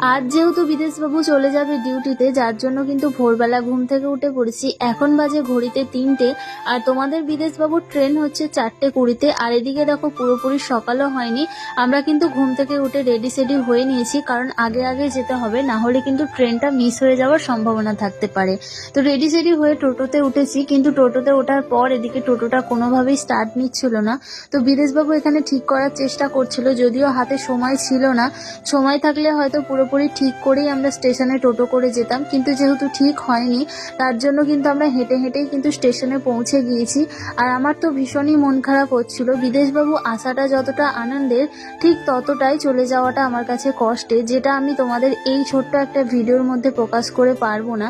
আজ যেহেতু বিদেশবাবু চলে যাবে ডিউটিতে, যার জন্য কিন্তু ভোরবেলা ঘুম থেকে উঠে পড়েছি। এখন বাজে ঘড়িতে 3টে, আর তোমাদের বিদেশবাবুর ট্রেন হচ্ছে 4:20-তে। আর এদিকে দেখো পুরোপুরি সকালও হয়নি, আমরা কিন্তু ঘুম থেকে উঠে রেডি সেডি হয়ে নিয়েছি, কারণ আগে আগে যেতে হবে, না হলে কিন্তু ট্রেনটা মিস হয়ে যাওয়ার সম্ভাবনা থাকতে পারে। তো রেডি সেডি হয়ে টোটোতে উঠেছি, কিন্তু টোটোতে ওঠার পর এদিকে টোটোটা কোনোভাবেই স্টার্ট নিচ্ছিল না। তো বিদেশবাবু এখানে ঠিক করার চেষ্টা করছিল, যদিও হাতে সময় ছিল না। সময় থাকলে হয়তো পুরোপুরি ঠিক করেই আমরা স্টেশনে টোটো করে যেতাম, কিন্তু যেহেতু ঠিক হয়নি, তার জন্য কিন্তু আমরা হেঁটে হেঁটেই কিন্তু স্টেশনে পৌঁছে গিয়েছি। আর আমার তো ভীষণই মন খারাপ হচ্ছিল। বিদেশবাবু আসাটা যতটা আনন্দের, ঠিক ততটাই চলে যাওয়াটা আমার কাছে কষ্টের, যেটা আমি তোমাদের এই ছোট্ট একটা ভিডিওর মধ্যে প্রকাশ করে পারবো না।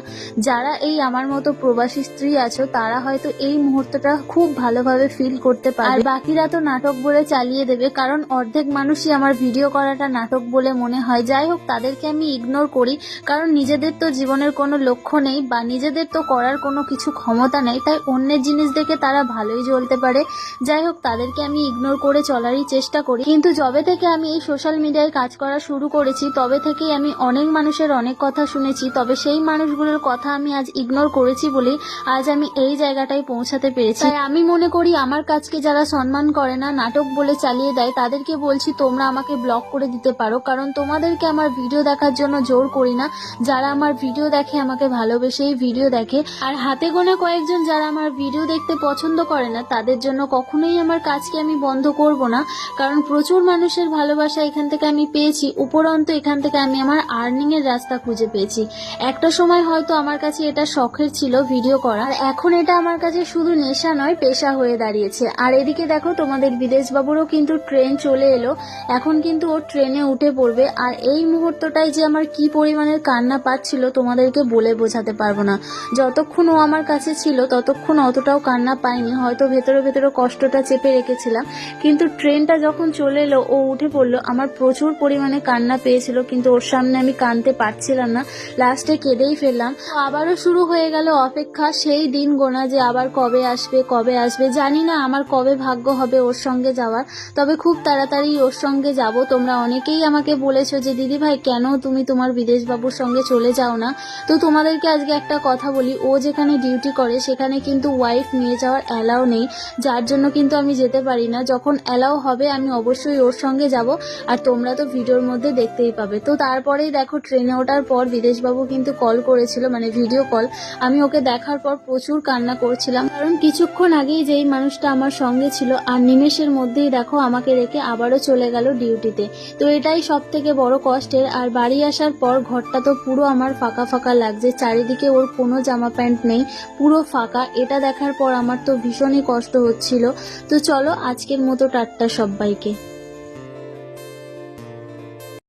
যারা এই আমার মতো প্রবাসী স্ত্রী আছো, তারা হয়তো এই মুহূর্তটা খুব ভালোভাবে ফিল করতে পারবে, আর বাকিরা তো নাটক বলে চালিয়ে দেবে, কারণ অর্ধেক মানুষই আমার ভিডিও করাটা নাটক বলে মনে হয়। যাই হোক, তাদেরকে আমি ইগনোর করি, কারণ নিজেদের তো জীবনের কোনো লক্ষ্য নেই, বা নিজেদের তো করার কোনো কিছু ক্ষমতা নেই, তাই অন্যের জিনিস দেখে তারা ভালোই জ্বলতে পারে। যাই হোক, তাদেরকে আমি ইগনোর করে চলারই চেষ্টা করি। কিন্তু যবে থেকে আমি এই সোশ্যাল মিডিয়ায় কাজ করা শুরু করেছি, তবে থেকেই আমি অনেক মানুষের অনেক কথা শুনেছি, তবে সেই মানুষগুলোর কথা আমি আজ ইগনোর করেছি বলেই আজ আমি এই জায়গাটায় পৌঁছাতে পেরেছি। তাই আমি মনে করি, আমার কাজকে যারা সম্মান করে না, নাটক বলে চালিয়ে দেয়, তাদেরকে বলছি তোমরা আমাকে ব্লক করে দিতে পারো, কারণ তোমাদেরকে আমার ভিডিও দেখার জন্য জোর করি না। যারা আমার ভিডিও দেখে, আমাকে ভালোবেসেই ভিডিও দেখে। আর হাতে গোনা কয়েকজন যারা আমার ভিডিও দেখতে পছন্দ করে না, তাদের জন্য কখনোই আমার কাজকে আমি বন্ধ করব না, কারণ প্রচুর মানুষের ভালোবাসা এখান থেকে আমি পেয়েছি। উপরন্ত এখান থেকে আমি আমার আর্নিং এর রাস্তা খুঁজে পেয়েছি। একটা সময় হয়তো আমার কাছে এটা শখের ছিল ভিডিও করা, আর এখন এটা আমার কাছে শুধু নেশা নয়, পেশা হয়ে দাঁড়িয়েছে। আর এদিকে দেখো, তোমাদের বিদেশবাবুরও কিন্তু ট্রেন চলে এলো। এখন কিন্তু ও ট্রেনে উঠে পড়বে। আর এই মুহূর্তটাই যে আমার কি পরিমাণের কান্না পাচ্ছিল, তোমাদেরকে বলে বোঝাতে পারবো না। যতক্ষণ ও আমার কাছে ছিল, ততক্ষণ অতটাও কান্না পাইনি, হয়তো ভেতরে ভেতরে কষ্টটা চেপে রেখেছিলাম। কিন্তু ট্রেনটা যখন চলে এলো, ও উঠে পড়লো, আমার প্রচুর পরিমাণে কান্না পেয়েছিল, কিন্তু ওর সামনে আমি কাঁদতে পারছিলাম না, লাস্টে কেঁদেই ফেললাম। আবারও শুরু হয়ে গেল অপেক্ষা, সেই দিন গোনা যে আবার কবে আসবে কবে আসবে। জানি না আমার কবে ভাগ্য হবে ওর সঙ্গে যাওয়ার, তবে খুব তাড়াতাড়ি ওর সঙ্গে যাব। তোমরা অনেকেই আমাকে বলেছো যে দিদি ভাই, কেন তুমি তোমার বিদেশবাবুর সঙ্গে চলে যাও না? তো তোমাদেরকে আজকে একটা কথা বলি, ও যেখানে ডিউটি করে সেখানে কিন্তু ওয়াইফ নিয়ে যাওয়ার অ্যালাউ নেই, যার জন্য কিন্তু আমি যেতে পারি না। যখন অ্যালাউ হবে আমি অবশ্যই ওর সঙ্গে যাব, আর তোমরা তো ভিডিওর মধ্যে দেখতেই পাবে। তো তারপরেই দেখো, ট্রেনে ওঠার পর বিদেশবাবু কিন্তু কল করেছিল, মানে ভিডিও কল। আমি ওকে দেখার পর প্রচুর কান্না করছিলাম, কারণ কিছুক্ষণ আগেই যেই মানুষটা আমার সঙ্গে ছিল, আর নিমেষের মধ্যেই দেখো আমাকে রেখে আবারও চলে গেল ডিউটিতে। তো এটাই সব থেকে বড় কষ্টের। আর বাড়ি আসার পর ঘরটা তো পুরো আমার ফাঁকা ফাঁকা লাগছে, চারিদিকে ওর কোনো জামা প্যান্ট নেই, পুরো ফাঁকা। এটা দেখার পর আমার তো ভীষণই কষ্ট হচ্ছিল। তো চলো, আজকের মতো টাটা সবাইকে।